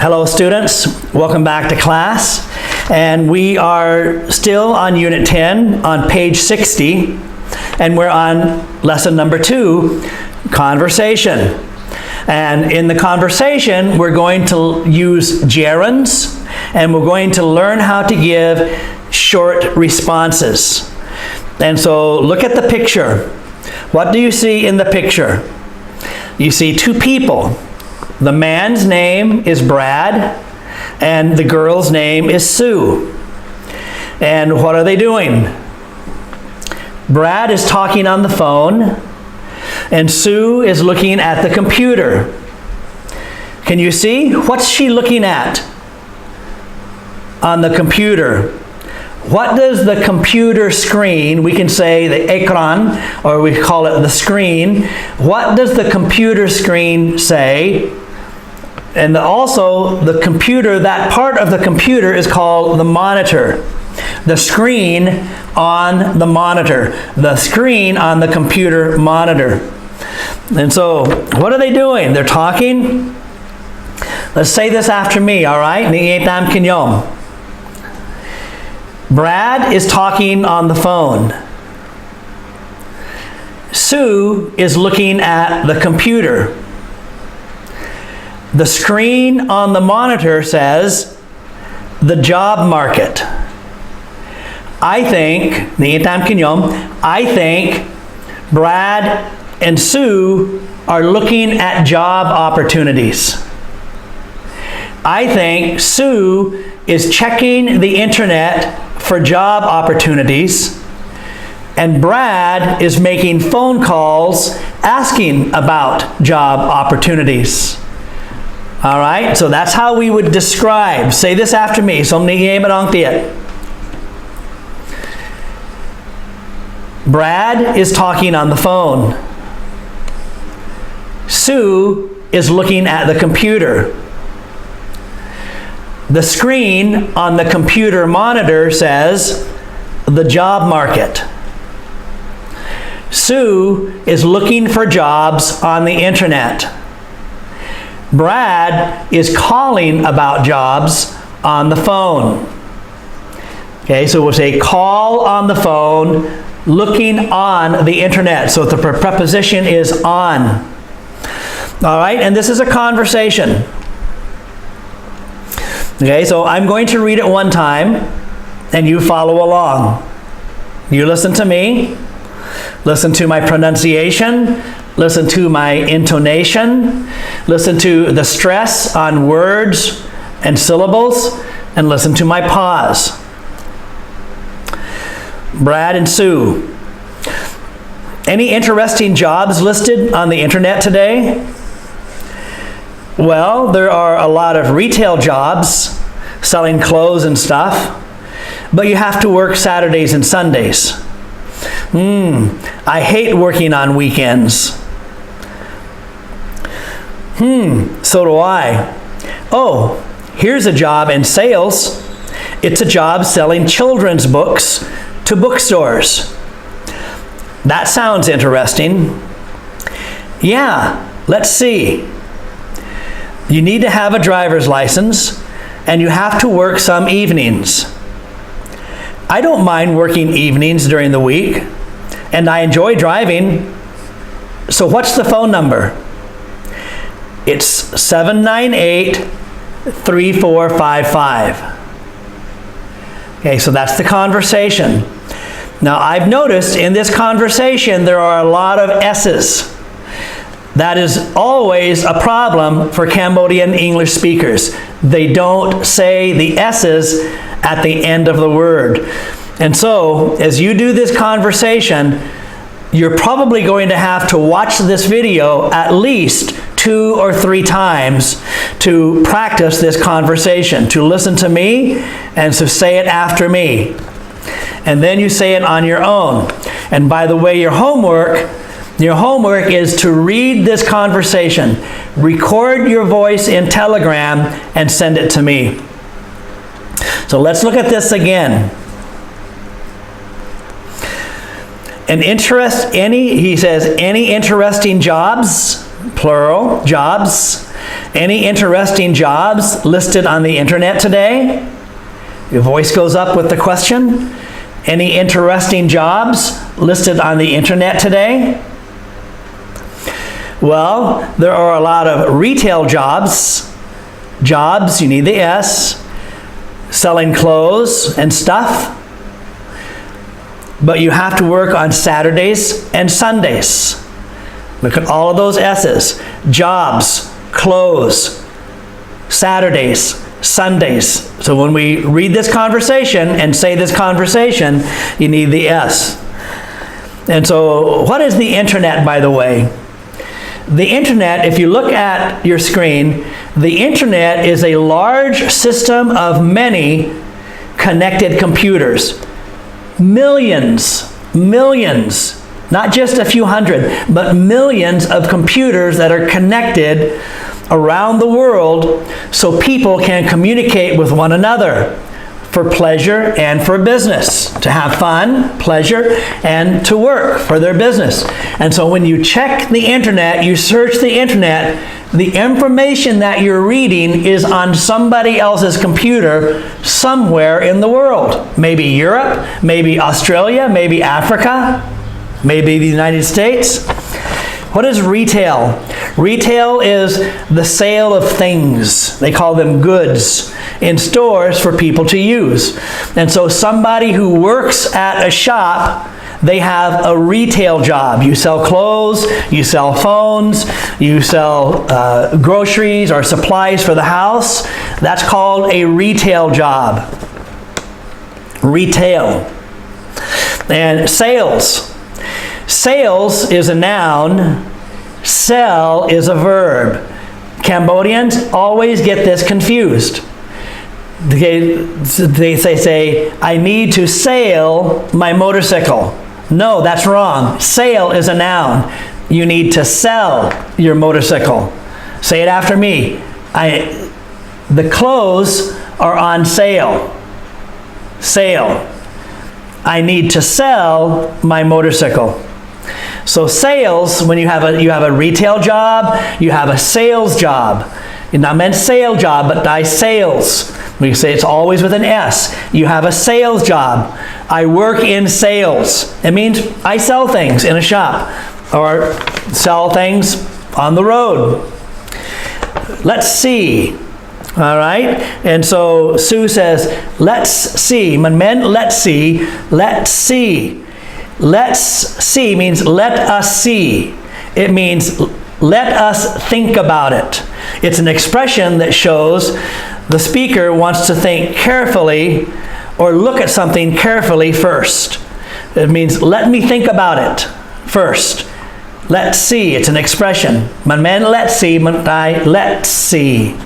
Hello students, welcome back to class. And we are still on Unit 10 on page 60, and we're on lesson number 2, conversation. And in the conversation, we're going to use gerunds, and we're going to learn how to give short responses. And so look at the picture. What do you see in the picture? You see two people. The man's name is Brad, and the girl's name is Sue. And what are they doing? Brad is talking on the phone, and Sue is looking at the computer. Can you see? What's she looking at on the computer? What does the computer screen, we can say the ekran, or we call it the screen, what does the computer screen say? And also the computer, that part of the computer is called the monitor. The screen on the monitor. The screen on the computer monitor. And so, what are they doing? They're talking. Let's say this after me, all right? Brad is talking on the phone. Sue is looking at the computer. The screen on the monitor says, the job market. I think Brad and Sue are looking at job opportunities. I think Sue is checking the internet for job opportunities, and Brad is making phone calls asking about job opportunities. All right, so that's how we would describe. Say this after me. Brad is talking on the phone. Sue is looking at the computer. The screen on the computer monitor says, the job market. Sue is looking for jobs on the internet. Brad is calling about jobs on the phone. Okay, so we'll say call on the phone, looking on the internet. So the preposition is on. All right, and this is a conversation. Okay, so I'm going to read it one time, and you follow along. You listen to me, listen to my pronunciation, listen to my intonation, listen to the stress on words and syllables, and listen to my pause. Brad and Sue. Any interesting jobs listed on the internet today? Well, there are a lot of retail jobs selling clothes and stuff, but you have to work Saturdays and Sundays. I hate working on weekends. So do I. Oh, here's a job in sales. It's a job selling children's books to bookstores. That sounds interesting. Yeah, let's see. You need to have a driver's license, and you have to work some evenings. I don't mind working evenings during the week, and I enjoy driving. So what's the phone number? It's 798-3455. Okay, so that's the conversation. Now, I've noticed in this conversation there are a lot of S's. That is always a problem for Cambodian English speakers. They don't say the S's at the end of the word. And so, as you do this conversation, you're probably going to have to watch this video at least 2 or 3 times to practice this conversation, to listen to me and to say it after me. And then you say it on your own. And by the way, your homework is to read this conversation, record your voice in Telegram, and send it to me. So let's look at this again. He says, any interesting jobs, plural, jobs. Any interesting jobs listed on the internet today? Your voice goes up with the question. Any interesting jobs listed on the internet today? Well, there are a lot of retail jobs. Jobs, you need the S, selling clothes and stuff. But you have to work on Saturdays and Sundays. Look at all of those S's. Jobs, clothes, Saturdays, Sundays. So when we read this conversation and say this conversation, you need the S. And so what is the internet, by the way? The internet, if you look at your screen, the internet is a large system of many connected computers. Millions, not just a few hundred, but millions of computers that are connected around the world so people can communicate with one another for pleasure and for business, to have fun, pleasure, and to work for their business. And so when you check the internet, you search the internet, the information that you're reading is on somebody else's computer somewhere in the world. Maybe Europe, maybe Australia, maybe Africa, maybe the United States. What is retail? Retail is the sale of things. They call them goods in stores for people to use. And so somebody who works at a shop, they have a retail job. You sell clothes, you sell phones, you sell groceries or supplies for the house. That's called a retail job. Retail. And sales. Sales is a noun. Sell is a verb. Cambodians always get this confused. They say, I need to sail my motorcycle. No, that's wrong. Sail is a noun. You need to sell your motorcycle. Say it after me. The clothes are on sale. Sale. I need to sell my motorcycle. So sales, when you have a retail job, you have a sales job. It's not meant sale job, but I sales. We say it's always with an S. You have a sales job. I work in sales. It means I sell things in a shop or sell things on the road. Let's see. All right? And so Sue says, let's see. Men, let's see. Let's see. Let's see means let us see. It means let us think about it. It's an expression that shows the speaker wants to think carefully or look at something carefully first. It means let me think about it first. Let's see. It's an expression. Men, let's see. Let's see.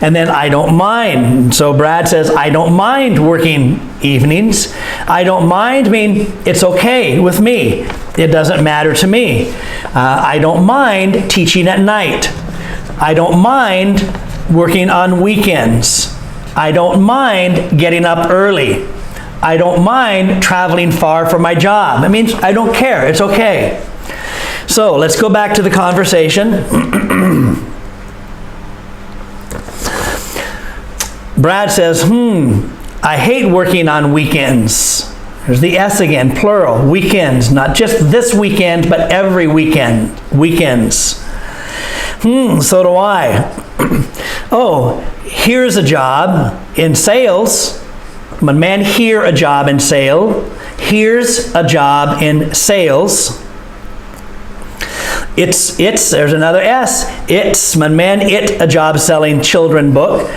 And then I don't mind. So Brad says, I don't mind working evenings. I don't mind mean it's okay with me. It doesn't matter to me. I don't mind teaching at night. I don't mind working on weekends. I don't mind getting up early. I don't mind traveling far for my job. It means I don't care. It's okay. So let's go back to the conversation. Brad says, I hate working on weekends. There's the S again, plural, weekends. Not just this weekend, but every weekend. Weekends. So do I. Oh, here's a job in sales. Man, here a job in sale. Here's a job in sales. It's, there's another S. It's, man, it a job selling children book.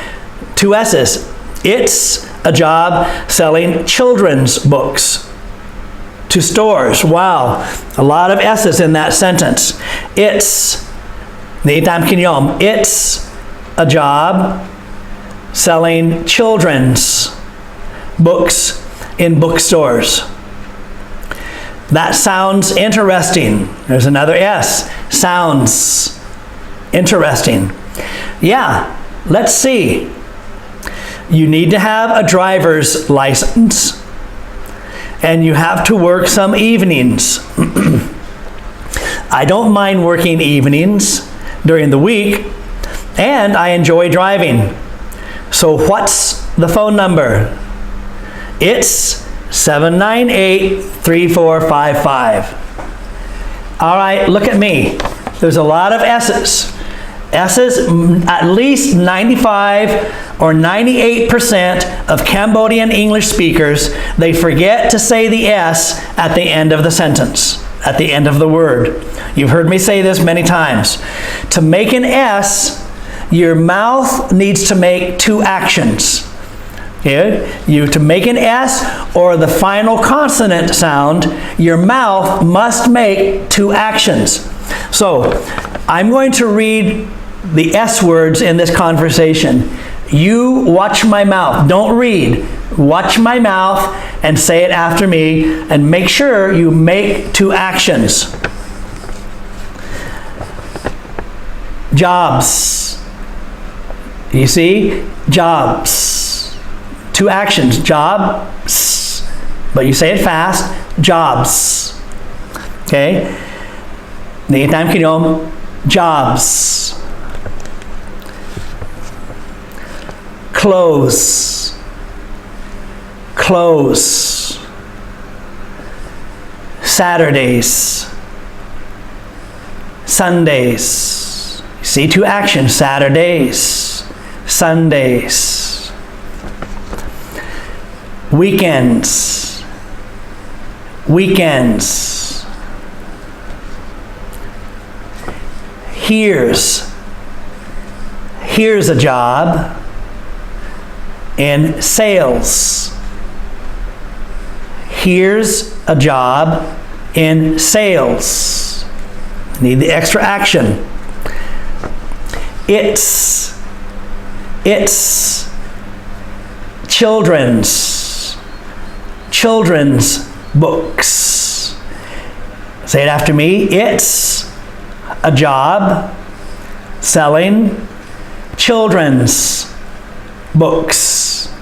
2 S's. It's a job selling children's books to stores. Wow, a lot of S's in that sentence. It's a job selling children's books in bookstores. That sounds interesting. There's another S. Sounds interesting. Yeah, let's see. You need to have a driver's license, and you have to work some evenings. I don't mind working evenings during the week. And I enjoy driving. So what's the phone number? It's 798-3455. All right, look at me. There's a lot of S's. S's, at least 95 or 98% of Cambodian English speakers, they forget to say the S at the end of the sentence, at the end of the word. You've heard me say this many times. To make an S, your mouth needs to make two actions. Okay? To make an S or the final consonant sound, your mouth must make two actions. So, I'm going to read the S words in this conversation. You watch my mouth. Don't read. Watch my mouth and say it after me, and make sure you make two actions. Jobs. You see? Jobs. Two actions. Jobs. But you say it fast. Jobs. Okay? Nãy tám khi nhôm. Jobs. Close. Close. Saturdays. Sundays. See, two actions. Saturdays. Sundays. Weekends. Weekends. Here's a job in sales. Here's a job in sales. Need the extra action. It's children's books. Say it after me. It's a job selling children's books.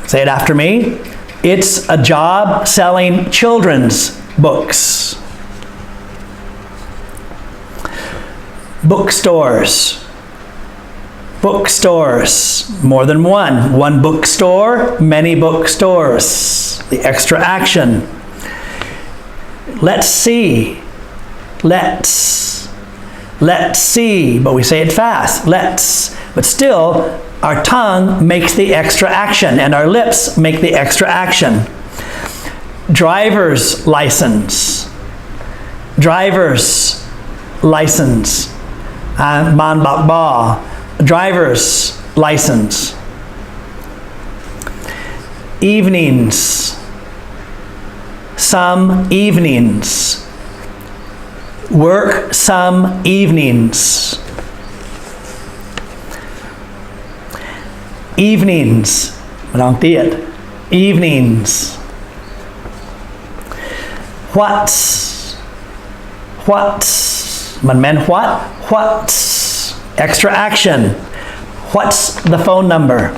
Say it after me. It's a job selling children's books. Bookstores. Bookstores. More than one. One bookstore, many bookstores. The extra action. Let's see. Let's see. But we say it fast. Let's. But still, our tongue makes the extra action, and our lips make the extra action. Driver's license. Driver's license. Man bak ba. Driver's license. Evenings. Some evenings. Work some evenings. Evenings. Evenings. What's. Man men what? What's. Extra action. What's the phone number?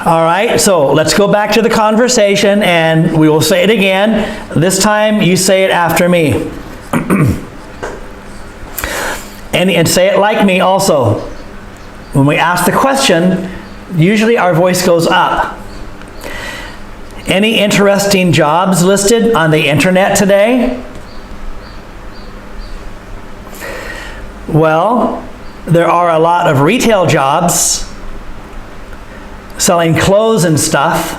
All right, so let's go back to the conversation and we will say it again. This time you say it after me. and say it like me also. When we ask the question, usually our voice goes up. Any interesting jobs listed on the internet today? Well, there are a lot of retail jobs selling clothes and stuff,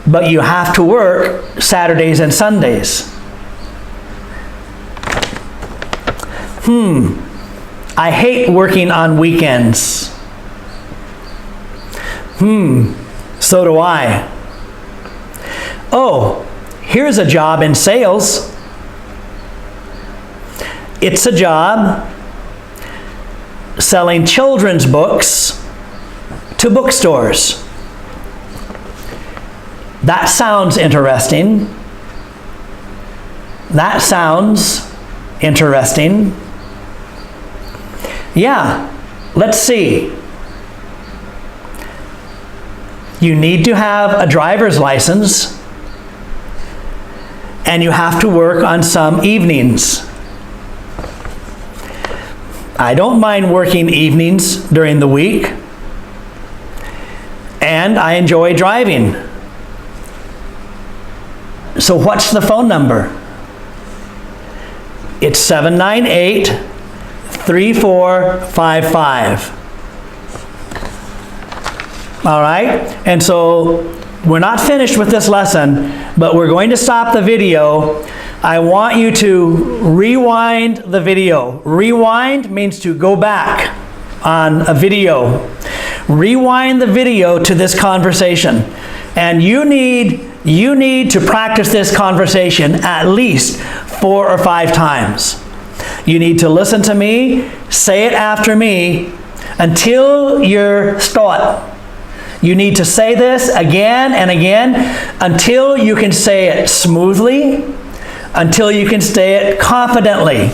but you have to work Saturdays and Sundays. I hate working on weekends. So do I. Oh, here's a job in sales. It's a job selling children's books to bookstores. That sounds interesting. That sounds interesting. Yeah, let's see. You need to have a driver's license, and you have to work on some evenings. I don't mind working evenings during the week. And I enjoy driving. So what's the phone number? It's 798-3455. All right? And so we're not finished with this lesson, but we're going to stop the video. I want you to rewind the video. Rewind means to go back on a video. Rewind the video to this conversation. And you need to practice this conversation at least 4 or 5 times. You need to listen to me, say it after me, until you're taught. You need to say this again and again until you can say it smoothly, until you can say it confidently.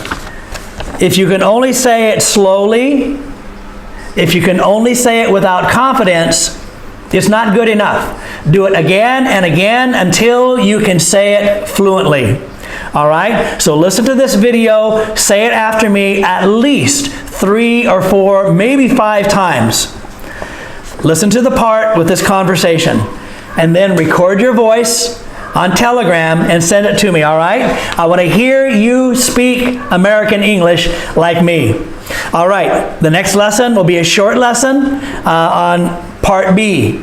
If you can only say it slowly, if you can only say it without confidence, it's not good enough. Do it again and again until you can say it fluently. All right? So listen to this video, say it after me at least 3 or 4, maybe 5 times. Listen to the part with this conversation, and then record your voice on Telegram and send it to me, all right? I want to hear you speak American English like me. All right, the next lesson will be a short lesson on Part B.